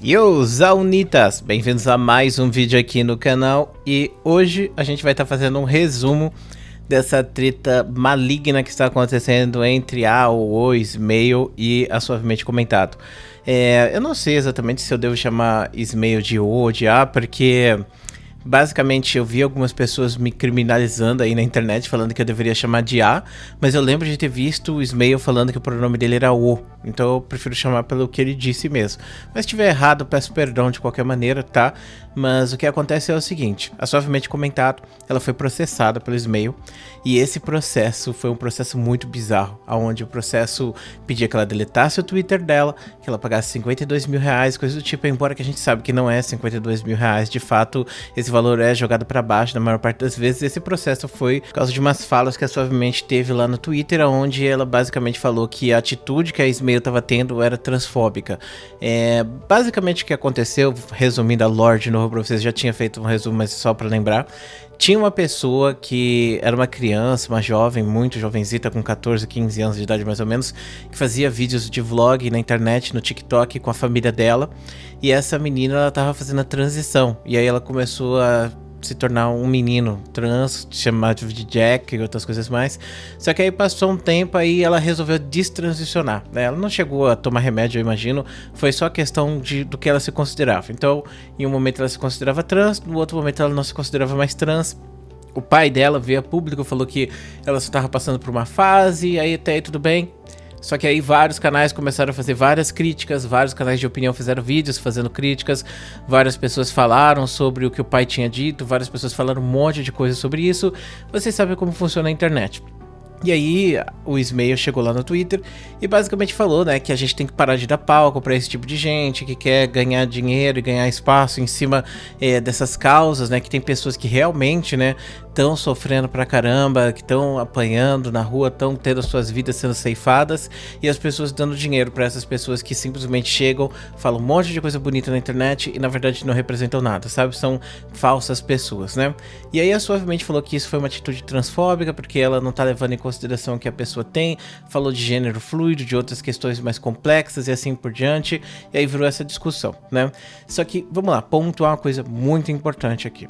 Yo, Zaunitas! Bem-vindos a mais um vídeo aqui no canal e hoje a gente vai estar fazendo um resumo dessa treta maligna que está acontecendo entre o Ismael e a Suavemente Comentado. Eu não sei exatamente se eu devo chamar Ismael de O ou de A, porque basicamente eu vi algumas pessoas me criminalizando aí na internet, falando que eu deveria chamar de A, mas eu lembro de ter visto o Ismael falando que o pronome dele era O, então eu prefiro chamar pelo que ele disse mesmo. Mas se estiver errado, peço perdão de qualquer maneira, tá? Mas o que acontece é o seguinte, a Suavemente Comentado, ela foi processada pelo Ismael, e esse processo foi um processo muito bizarro, onde o processo pedia que ela deletasse o Twitter dela, que ela pagasse 52 mil reais, coisa do tipo, embora que a gente sabe que não é 52 mil reais, de fato, esse valor é jogado para baixo na maior parte das vezes. Esse processo foi por causa de umas falas que a Suavemente teve lá no Twitter, onde ela basicamente falou que a atitude que a Ismael estava tendo era transfóbica. Basicamente o que aconteceu, resumindo a lore de novo para vocês, já tinha feito um resumo, mas só para lembrar, tinha uma pessoa que era uma criança, uma jovem, muito jovenzita, com 14, 15 anos de idade mais ou menos, que fazia vídeos de vlog na internet, no TikTok, com a família dela, e essa menina, ela tava fazendo a transição, e aí ela começou a se tornar um menino trans, chamado de Jack e outras coisas mais. Só que aí passou um tempo, aí ela resolveu destransicionar, né? Ela não chegou a tomar remédio, eu imagino, foi só questão do que ela se considerava. Então, em um momento ela se considerava trans, no outro momento ela não se considerava mais trans. O pai dela veio a público, falou que ela só estava passando por uma fase, aí até aí tudo bem. Só que aí vários canais começaram a fazer várias críticas, vários canais de opinião fizeram vídeos fazendo críticas, várias pessoas falaram sobre o que o pai tinha dito, várias pessoas falaram um monte de coisa sobre isso. Vocês sabem como funciona a internet. E aí o Ismael chegou lá no Twitter e basicamente falou, né, que a gente tem que parar de dar palco para esse tipo de gente que quer ganhar dinheiro e ganhar espaço em cima dessas causas, né, que tem pessoas que realmente, né, estão sofrendo pra caramba, que estão apanhando na rua, estão tendo as suas vidas sendo ceifadas, e as pessoas dando dinheiro para essas pessoas que simplesmente chegam, falam um monte de coisa bonita na internet e na verdade não representam nada, sabe? São falsas pessoas, né? E aí a Suavemente falou que isso foi uma atitude transfóbica, porque ela não tá levando em consideração o que a pessoa tem, falou de gênero fluido, de outras questões mais complexas e assim por diante, e aí virou essa discussão, né? Só que, vamos lá, pontuar uma coisa muito importante aqui.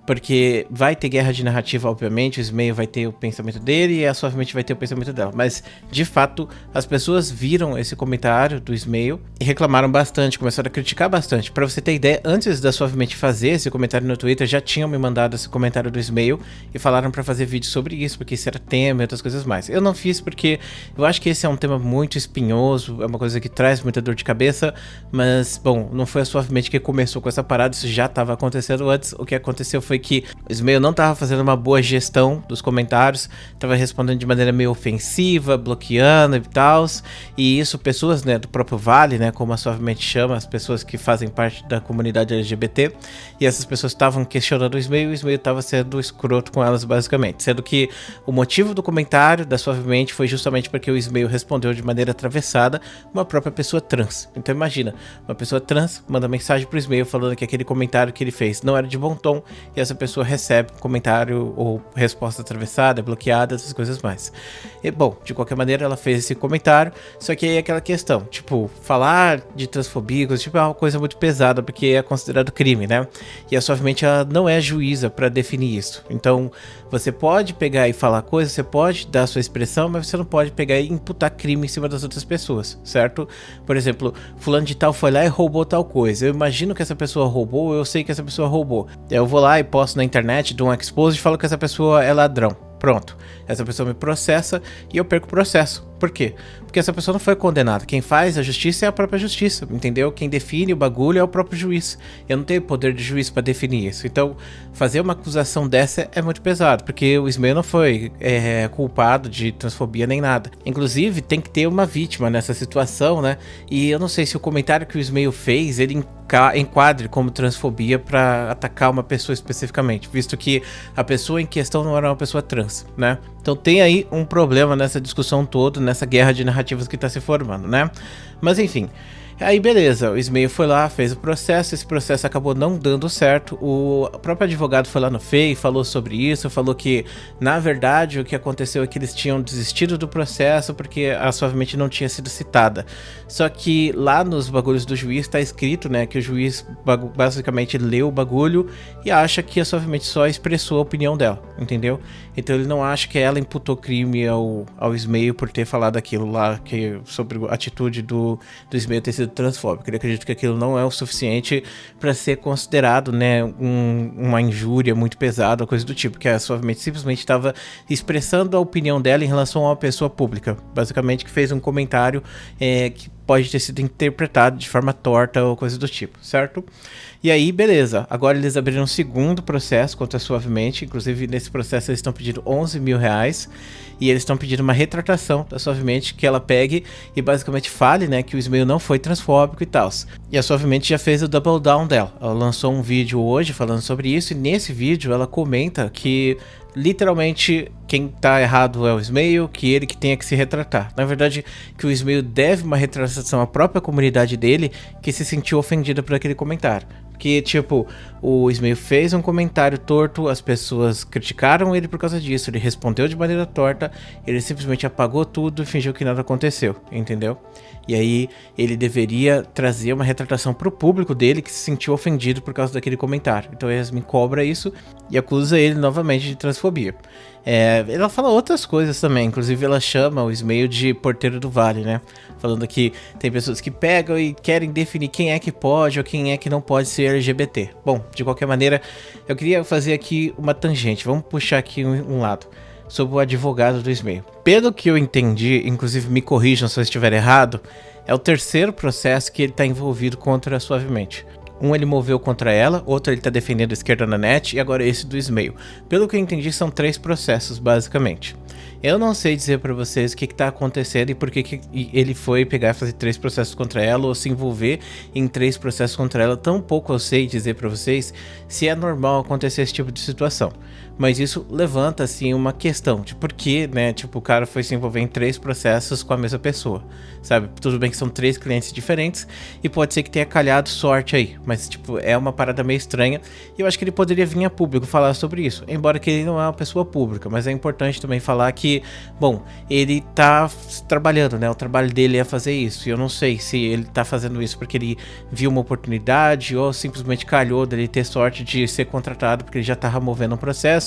Porque vai ter guerra de narrativa, obviamente, o Ismael vai ter o pensamento dele e a Suavemente vai ter o pensamento dela. Mas, de fato, as pessoas viram esse comentário do Ismael e reclamaram bastante, começaram a criticar bastante. Pra você ter ideia, antes da Suavemente fazer esse comentário no Twitter, já tinham me mandado esse comentário do Ismael e falaram pra fazer vídeo sobre isso, porque isso era tema e outras coisas mais. Eu não fiz porque eu acho que esse é um tema muito espinhoso, é uma coisa que traz muita dor de cabeça, mas, bom, não foi a Suavemente que começou com essa parada, isso já estava acontecendo antes. O que aconteceu foi que o Ismael não estava fazendo uma boa gestão dos comentários, estava respondendo de maneira meio ofensiva, bloqueando e tal, e isso pessoas, né, do próprio Vale, né, como a Suavemente chama, as pessoas que fazem parte da comunidade LGBT, e essas pessoas estavam questionando o Ismael estava sendo escroto com elas basicamente, sendo que o motivo do comentário da Suavemente foi justamente porque o Ismael respondeu de maneira atravessada uma própria pessoa trans. Então imagina, uma pessoa trans manda mensagem pro Ismael falando que aquele comentário que ele fez não era de bom tom, e essa pessoa recebe comentário ou resposta atravessada, bloqueada, essas coisas mais. E, bom, de qualquer maneira ela fez esse comentário, só que aí é aquela questão, tipo, falar de transfobia, tipo, é uma coisa muito pesada, porque é considerado crime, né? E a Suavemente, ela não é juíza para definir isso. Então, você pode pegar e falar coisas, você pode dar a sua expressão, mas você não pode pegar e imputar crime em cima das outras pessoas, certo? Por exemplo, fulano de tal foi lá e roubou tal coisa. Eu imagino que essa pessoa roubou, eu sei que essa pessoa roubou. Eu vou lá e posto na internet, dou um expose e falo que essa pessoa é ladrão. Pronto, essa pessoa me processa e eu perco o processo. Por quê? Porque essa pessoa não foi condenada. Quem faz a justiça é a própria justiça, entendeu? Quem define o bagulho é o próprio juiz. Eu não tenho poder de juiz para definir isso. Então, fazer uma acusação dessa é muito pesado, porque o Ismael não foi culpado de transfobia nem nada. Inclusive, tem que ter uma vítima nessa situação, né? E eu não sei se o comentário que o Ismael fez, ele enquadre como transfobia para atacar uma pessoa especificamente, visto que a pessoa em questão não era uma pessoa trans, né? Então tem aí um problema nessa discussão toda, nessa guerra de narrativas que está se formando, né? Mas enfim, Aí beleza, o Ismael foi lá, fez o processo, esse processo acabou não dando certo, o próprio advogado foi lá no FEI, falou sobre isso, falou que na verdade o que aconteceu é que eles tinham desistido do processo porque a Suavemente não tinha sido citada. Só que lá nos bagulhos do juiz tá escrito, né, que o juiz basicamente leu o bagulho e acha que a Suavemente só expressou a opinião dela, entendeu? Então ele não acha que ela imputou crime ao Ismael por ter falado aquilo lá, que, sobre a atitude do Ismael ter sido transfóbico. Ele acredita que aquilo não é o suficiente para ser considerado, né, uma injúria muito pesada, coisa do tipo, que a Suavemente simplesmente estava expressando a opinião dela em relação a uma pessoa pública, basicamente que fez um comentário que pode ter sido interpretado de forma torta ou coisa do tipo, certo? E aí, beleza. Agora eles abriram um segundo processo contra a Suavemente. Inclusive, nesse processo eles estão pedindo 11 mil reais. E eles estão pedindo uma retratação da Suavemente, que ela pegue e basicamente fale, né, que o Ismael não foi transfóbico e tal. E a Suavemente já fez o double down dela. Ela lançou um vídeo hoje falando sobre isso. E nesse vídeo ela comenta que literalmente quem tá errado é o Ismael, que ele que tenha que se retratar. Na verdade, que o Ismael deve uma retratação à própria comunidade dele, que se sentiu ofendida por aquele comentário. Que, tipo, o Ismael fez um comentário torto, as pessoas criticaram ele por causa disso, ele respondeu de maneira torta, ele simplesmente apagou tudo e fingiu que nada aconteceu, entendeu? E aí ele deveria trazer uma retratação pro público dele que se sentiu ofendido por causa daquele comentário. Então a Yasmin cobra isso e acusa ele novamente de transfobia. Ela fala outras coisas também, inclusive ela chama o Ismael de porteiro do vale, né? Falando que tem pessoas que pegam e querem definir quem é que pode ou quem é que não pode ser LGBT. Bom, de qualquer maneira, eu queria fazer aqui uma tangente, vamos puxar aqui um lado, sobre o advogado do Ismael. Pelo que eu entendi, inclusive me corrijam se eu estiver errado, é o terceiro processo que ele está envolvido contra a Suavemente. Um ele moveu contra ela, outro ele tá defendendo a esquerda na net e agora esse do Ismael. Pelo que eu entendi, são 3 processos, basicamente. Eu não sei dizer pra vocês o que tá acontecendo e por que ele foi pegar e fazer 3 processos contra ela ou se envolver em 3 processos contra ela. Tampouco eu sei dizer pra vocês se é normal acontecer esse tipo de situação. Mas isso levanta, assim, uma questão de por que, né, tipo, o cara foi se envolver em 3 processos com a mesma pessoa, sabe? Tudo bem que são 3 clientes diferentes e pode ser que tenha calhado sorte aí, mas, tipo, é uma parada meio estranha e eu acho que ele poderia vir a público falar sobre isso, embora que ele não é uma pessoa pública, mas é importante também falar que, bom, ele tá trabalhando, né, o trabalho dele é fazer isso, e eu não sei se ele tá fazendo isso porque ele viu uma oportunidade ou simplesmente calhou dele ter sorte de ser contratado porque ele já tava movendo um processo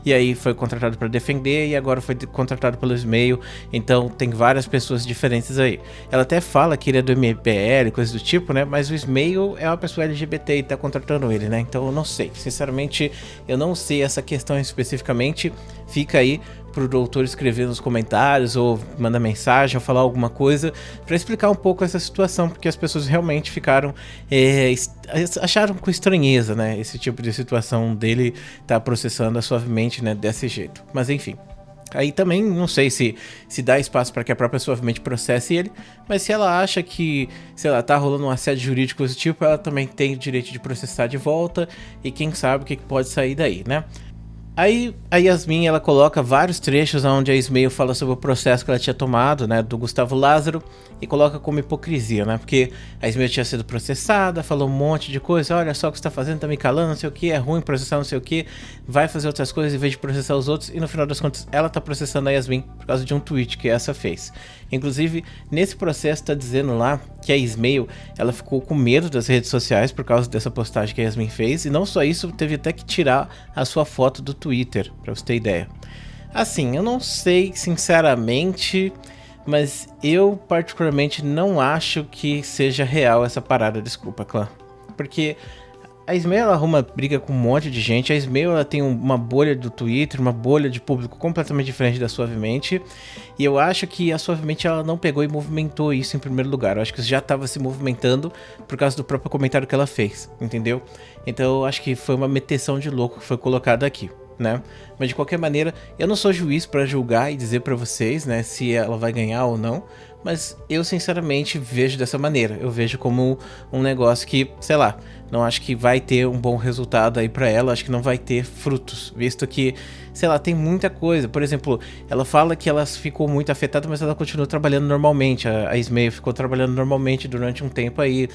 e aí foi contratado para defender e agora foi contratado pelo Ismael, então tem várias pessoas diferentes aí. Ela até fala que ele é do MBL, coisa do tipo, né, mas o Ismael é uma pessoa LGBT e tá contratando ele, né, então eu não sei, sinceramente eu não sei essa questão especificamente, fica aí pro doutor escrever nos comentários ou mandar mensagem ou falar alguma coisa para explicar um pouco essa situação, porque as pessoas realmente ficaram acharam com estranheza, né, esse tipo de situação dele tá processando Suavemente, né, desse jeito, mas enfim. Aí também não sei se dá espaço para que a própria Suavemente processe ele, mas se ela acha que, sei lá, tá rolando um assédio jurídico desse tipo, ela também tem o direito de processar de volta e quem sabe o que pode sair daí, né? Aí a Yasmin, ela coloca vários trechos onde a Ismael fala sobre o processo que ela tinha tomado, né, do Gustavo Lázaro, e coloca como hipocrisia, né, porque a Ismael tinha sido processada, falou um monte de coisa, olha só o que você tá fazendo, tá me calando, não sei o que, é ruim processar não sei o que, vai fazer outras coisas em vez de processar os outros, e no final das contas ela tá processando a Yasmin por causa de um tweet que essa fez. Inclusive, nesse processo tá dizendo lá que a Ismael, ela ficou com medo das redes sociais por causa dessa postagem que a Yasmin fez, e não só isso, teve até que tirar a sua foto do Twitter, pra você ter ideia. Assim, eu não sei sinceramente, mas eu particularmente não acho que seja real essa parada, desculpa, clã. Porque a Ismael, ela arruma briga com um monte de gente, a Ismael, ela tem uma bolha do Twitter, uma bolha de público completamente diferente da Suavemente, e eu acho que a Suavemente, ela não pegou e movimentou isso em primeiro lugar, eu acho que já estava se movimentando por causa do próprio comentário que ela fez, entendeu? Então eu acho que foi uma meteção de louco que foi colocada aqui, né? Mas de qualquer maneira, eu não sou juiz para julgar e dizer para vocês, né, se ela vai ganhar ou não, mas eu sinceramente vejo dessa maneira. Eu vejo como um negócio que, sei lá, não acho que vai ter um bom resultado aí pra ela, acho que não vai ter frutos, visto que, sei lá, tem muita coisa. Por exemplo, ela fala que ela ficou muito afetada, mas ela continua trabalhando normalmente. A Ismael ficou trabalhando normalmente durante um tempo aí,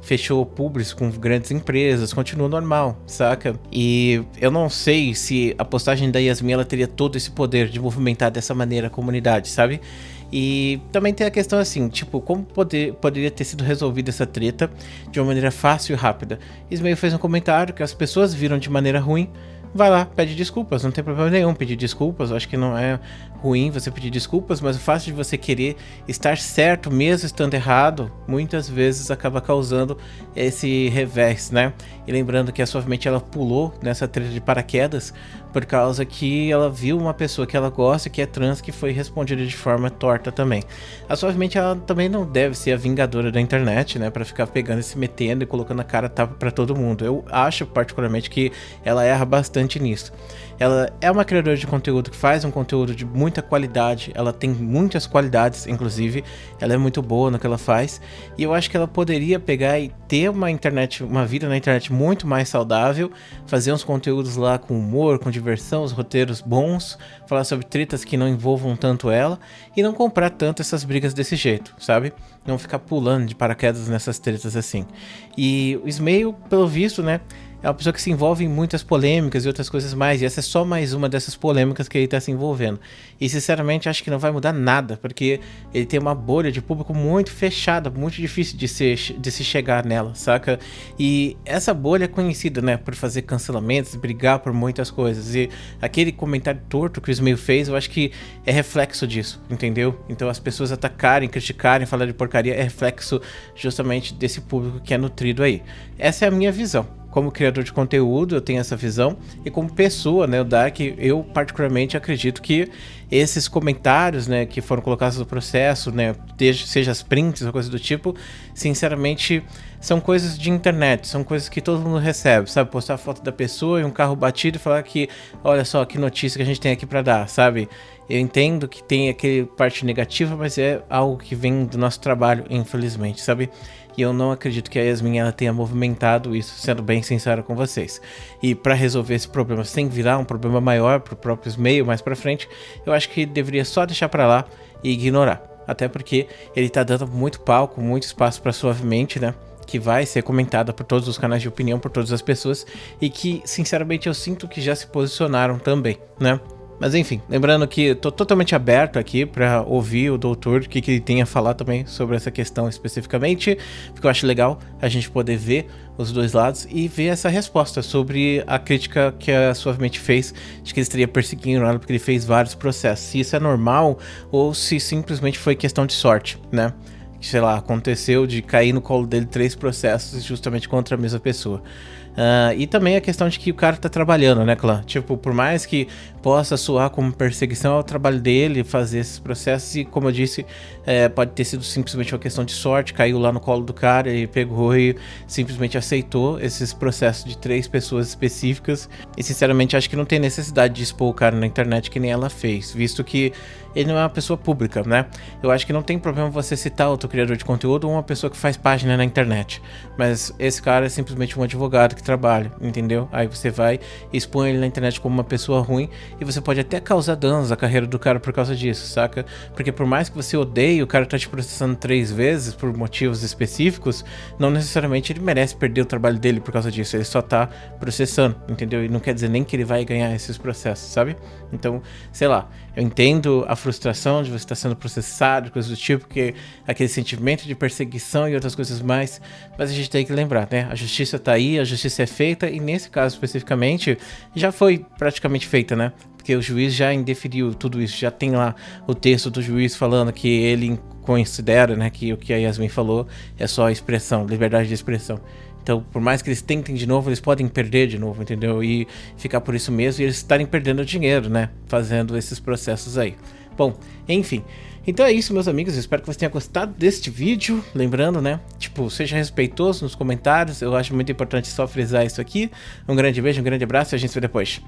fechou publis com grandes empresas, continua normal, saca? E eu não sei se a postagem da Yasmin ela teria todo esse poder de movimentar dessa maneira a comunidade, sabe? E também tem a questão assim, tipo, como poderia ter sido resolvida essa treta de uma maneira fácil e rápida. Ismael fez um comentário que as pessoas viram de maneira ruim, vai lá, pede desculpas, não tem problema nenhum pedir desculpas, eu acho que não é ruim você pedir desculpas, mas o fato de você querer estar certo mesmo estando errado, muitas vezes acaba causando esse revés, né? E lembrando que a Suavemente ela pulou nessa treta de paraquedas por causa que ela viu uma pessoa que ela gosta, que é trans, que foi respondida de forma torta também. A Suavemente ela também não deve ser a vingadora da internet, né, pra ficar pegando e se metendo e colocando a cara tapa pra todo mundo. Eu acho particularmente que ela erra bastante nisso. Ela é uma criadora de conteúdo que faz um conteúdo de muita qualidade, ela tem muitas qualidades, inclusive, ela é muito boa no que ela faz, e eu acho que ela poderia pegar e ter uma internet, uma vida na internet muito mais saudável, fazer uns conteúdos lá com humor, com diversão, os roteiros bons, falar sobre tretas que não envolvam tanto ela, e não comprar tanto essas brigas desse jeito, sabe? Não ficar pulando de paraquedas nessas tretas assim. E o Ismael, pelo visto, né, é uma pessoa que se envolve em muitas polêmicas e outras coisas mais, e essa é só mais uma dessas polêmicas que ele tá se envolvendo. E sinceramente acho que não vai mudar nada, porque ele tem uma bolha de público muito fechada, muito difícil de se chegar nela, saca? E essa bolha é conhecida, né, por fazer cancelamentos, brigar por muitas coisas, e aquele comentário torto que o Ismael fez, eu acho que é reflexo disso, entendeu? Então as pessoas atacarem, criticarem, falar de porcaria, é reflexo justamente desse público que é nutrido aí. Essa é a minha visão. Como criador de conteúdo, eu tenho essa visão, e como pessoa, né, o Dark, eu particularmente acredito que esses comentários, né, que foram colocados no processo, né, seja as prints ou coisa do tipo, sinceramente, são coisas de internet, são coisas que todo mundo recebe, sabe? Postar a foto da pessoa e um carro batido e falar que, olha só, que notícia que a gente tem aqui pra dar, sabe? Eu entendo que tem aquele parte negativa, mas é algo que vem do nosso trabalho, infelizmente, sabe? E eu não acredito que a Yasmin ela tenha movimentado isso, sendo bem sincero com vocês. E para resolver esse problema sem virar um problema maior pro próprio Ismael mais pra frente, eu acho que deveria só deixar pra lá e ignorar. Até porque ele tá dando muito palco, muito espaço pra Suavemente, né? Que vai ser comentada por todos os canais de opinião, por todas as pessoas, e que, sinceramente, eu sinto que já se posicionaram também, né? Mas enfim, lembrando que eu tô totalmente aberto aqui para ouvir o doutor, o que ele tem a falar também sobre essa questão especificamente, porque eu acho legal a gente poder ver os dois lados e ver essa resposta sobre a crítica que a Suavemente fez, de que ele estaria perseguindo ela porque ele fez vários processos. Se isso é normal ou se simplesmente foi questão de sorte, né? Sei lá, aconteceu de cair no colo dele 3 processos justamente contra a mesma pessoa. E também a questão de que o cara tá trabalhando, né, clã? Tipo, por mais que possa soar como perseguição, é o trabalho dele fazer esses processos e, como eu disse, pode ter sido simplesmente uma questão de sorte, caiu lá no colo do cara e pegou e simplesmente aceitou esses processos de 3 pessoas específicas. E, sinceramente, acho que não tem necessidade de expor o cara na internet que nem ela fez, visto que ele não é uma pessoa pública, né? Eu acho que não tem problema você citar outro criador de conteúdo ou uma pessoa que faz página na internet, mas esse cara é simplesmente um advogado que trabalha, entendeu? Aí você vai e expõe ele na internet como uma pessoa ruim e você pode até causar danos à carreira do cara por causa disso, saca? Porque por mais que você odeie, o cara tá te processando 3 vezes por motivos específicos, não necessariamente ele merece perder o trabalho dele por causa disso, ele só tá processando, entendeu? E não quer dizer nem que ele vai ganhar esses processos, sabe? Então, sei lá, eu entendo a frustração de você estar sendo processado, coisas do tipo, que aquele sentimento de perseguição e outras coisas mais, mas a gente tem que lembrar, né? A justiça tá aí, a justiça é feita, e nesse caso especificamente, já foi praticamente feita, né? Porque o juiz já indeferiu tudo isso, já tem lá o texto do juiz falando que ele considera, né, que o que a Yasmin falou é só expressão, liberdade de expressão. Então, por mais que eles tentem de novo, eles podem perder de novo, entendeu? E ficar por isso mesmo e eles estarem perdendo dinheiro, né? Fazendo esses processos aí. Bom, enfim. Então é isso, meus amigos. Eu espero que você tenha gostado deste vídeo. Lembrando, né? Tipo, seja respeitoso nos comentários. Eu acho muito importante só frisar isso aqui. Um grande beijo, um grande abraço e a gente se vê depois.